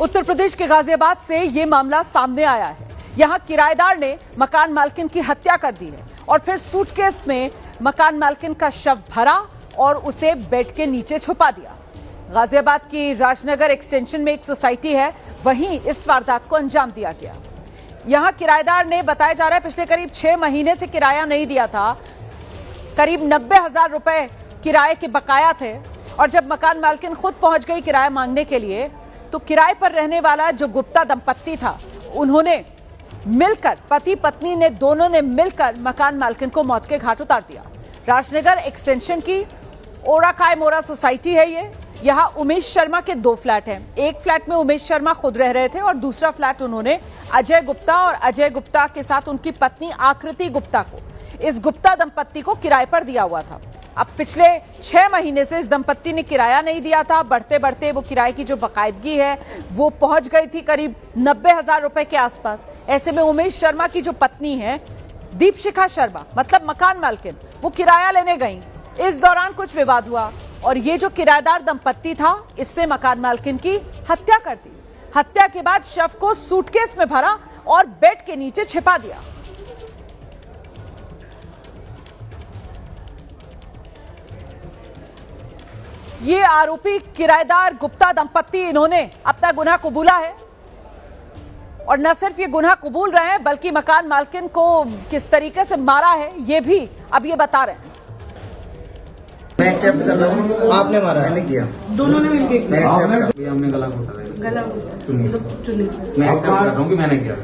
उत्तर प्रदेश के गाजियाबाद से ये मामला सामने आया है। यहाँ किराएदार ने मकान मालकिन की हत्या कर दी है और फिर सूटकेस में मकान मालकिन का शव भरा और उसे बेड के नीचे छुपा दिया। गाजियाबाद की राजनगर एक्सटेंशन में एक सोसाइटी है, वहीं इस वारदात को अंजाम दिया गया। यहाँ किराएदार ने बताया जा रहा है पिछले करीब 6 महीने से किराया नहीं दिया था। करीब 90,000 रुपए किराए के बकाया थे और जब मकान मालकिन खुद पहुंच गई किराया मांगने के लिए तो किराए पर रहने वाला जो गुप्ता दंपत्ति था, उन्होंने मिलकर, पति पत्नी ने दोनों ने मिलकर मकान मालकिन को मौत के घाट उतार दिया। राजनगर एक्सटेंशन की ओराकाय मोरा सोसाइटी है ये। यहाँ उमेश शर्मा के 2 फ्लैट हैं। एक फ्लैट में उमेश शर्मा खुद रह रहे थे और दूसरा फ्लैट उन्होंने अजय गुप्ता और अजय गुप्ता के साथ उनकी पत्नी आकृति गुप्ता को, इस गुप्ता दंपत्ति को किराए पर दिया हुआ था। अब पिछले 6 महीने से इस दंपत्ति ने किराया नहीं दिया था। बढ़ते बढ़ते वो किराए की जो बकायदगी है वो पहुंच गई थी करीब 90,000 रुपए के आसपास। ऐसे में उमेश शर्मा की जो पत्नी है दीपशिखा शर्मा, मतलब मकान मालकिन, वो किराया लेने गई। इस दौरान कुछ विवाद हुआ और ये जो किराएदार दंपत्ति था, इसने मकान मालकिन की हत्या कर दी। हत्या के बाद शव को सूटकेस में भरा और बेड के नीचे छिपा दिया। ये आरोपी किराएदार गुप्ता दंपत्ति, इन्होंने अपना गुनाह कबूला है और न सिर्फ ये गुनाह कबूल रहे हैं बल्कि मकान मालकिन को किस तरीके से मारा है ये भी अब ये बता रहे हैं। मैं एक्सेप्ट कर रहा हूँ, आपने मारा, मैंने किया, दोनों ने मिलके किया। हमने गला घोटा है, गला चुन्नी से। मैं एक्सेप्ट कर रहा हूँ कि मैंने किया,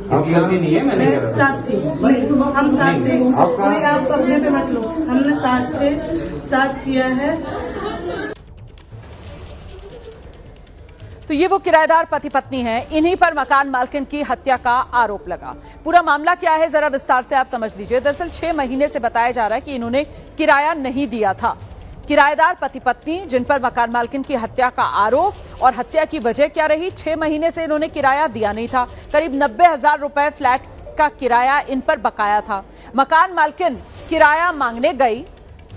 इसकी गलती नहीं है, मैंने किया। साथ थे, हम साथ थे, कोई आप अपने पे मत लो, हमने साथ थे, साथ किया है। तो ये वो किराएदार पति पत्नी हैं, इन्हीं पर मकान मालकिन की हत्या का आरोप लगा। पूरा मामला क्या है जरा विस्तार से आप समझ लीजिए। दरअसल 6 महीने से बताया जा रहा है कि इन्होंने किराया नहीं दिया था। किराएदार पति पत्नी जिन पर मकान मालकिन की हत्या का आरोप, और हत्या की वजह क्या रही? 6 महीने से इन्होंने किराया दिया नहीं था। करीब 90,000 रुपए फ्लैट का किराया इन पर बकाया था। मकान मालकिन किराया मांगने गई,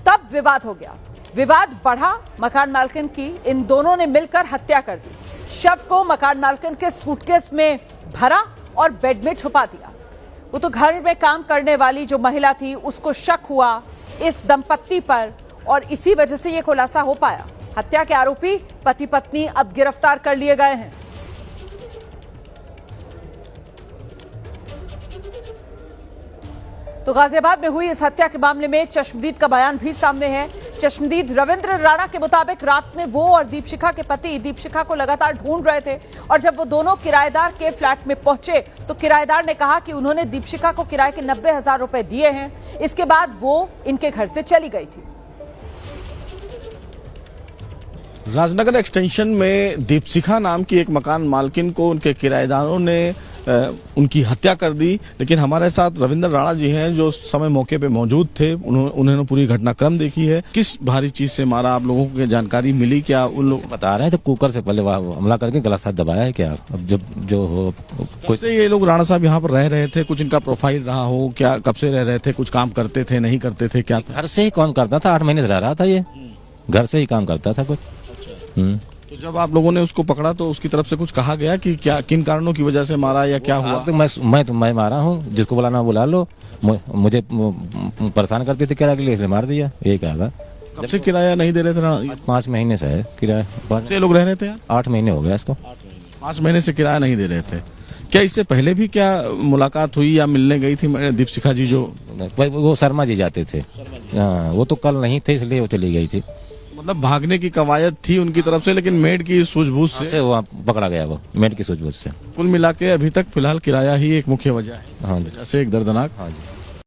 तब विवाद हो गया। विवाद बढ़ा, मकान मालकिन की इन दोनों ने मिलकर हत्या कर दी। शव को मकान मालकिन के सूटकेस में भरा और बेड में छुपा दिया। वो तो घर में काम करने वाली जो महिला थी उसको शक हुआ इस दंपत्ति पर और इसी वजह से ये खुलासा हो पाया। हत्या के आरोपी पति पत्नी अब गिरफ्तार कर लिए गए हैं। तो गाजियाबाद में हुई इस हत्या के मामले में चश्मदीद का बयान भी सामने है। चश्मदीद रविंद्र राणा के मुताबिक रात में वो और दीपशिखा के पति दीपशिखा को लगातार ढूंढ रहे थे और जब वो दोनों किराएदार के फ्लैट में पहुंचे तो किराएदार ने कहा कि उन्होंने दीपशिखा को किराए के 90,000 रुपए दिए हैं। इसके बाद वो इनके घर से चली गई थी। राजनगर एक्सटेंशन में दीपशिखा नाम की एक मकान मालकिन को उनके किराएदारों ने उनकी हत्या कर दी। लेकिन हमारे साथ रविंद्र राणा जी हैं जो उस समय मौके पे मौजूद थे। उन्होंने पूरी घटनाक्रम देखी है। किस भारी चीज से मारा, आप लोगों को जानकारी मिली क्या? उन लोग बता रहे हैं तो कुकर से पहले हमला करके गला साथ दबाया है क्या? अब जब जो हो कुछ ये लोग राणा साहब यहाँ पर रह रहे थे, कुछ इनका प्रोफाइल रहा हो क्या? कब से रह रहे थे? कुछ काम करते थे, नहीं करते थे क्या? घर से ही कौन करता था? 8 महीने से रह रहा था, ये घर से ही काम करता था कुछ। तो जब आप लोगों ने उसको पकड़ा तो उसकी तरफ से कुछ कहा गया कि क्या, किन कारणों की वजह से मारा या क्या हुआ? तो मैं मारा हूँ, जिसको बुलाना बुला लो, मुझे परेशान करते थे किराए के लिए, इसलिए मार दिया, यही कहा था। कब से किराया नहीं दे रहे थे? 5 महीने से है किराया। से लोग रह रहे थे? 8 महीने हो गया इसको। 5 महीने से किराया नहीं दे रहे थे। क्या इससे पहले भी क्या मुलाकात हुई या मिलने गई थी दीपशिखा जी? जो वो शर्मा जी जाते थे, हाँ, वो तो कल नहीं थे इसलिए वो चली गई थी। मतलब भागने की कवायद थी उनकी तरफ से, लेकिन मेड की सूझबूझ से वो पकड़ा गया, वो मेड की सूझबूझ से। कुल मिला के अभी तक फिलहाल किराया ही एक मुख्य वजह है। हाँ, जैसे एक दर्दनाक। हाँ जी।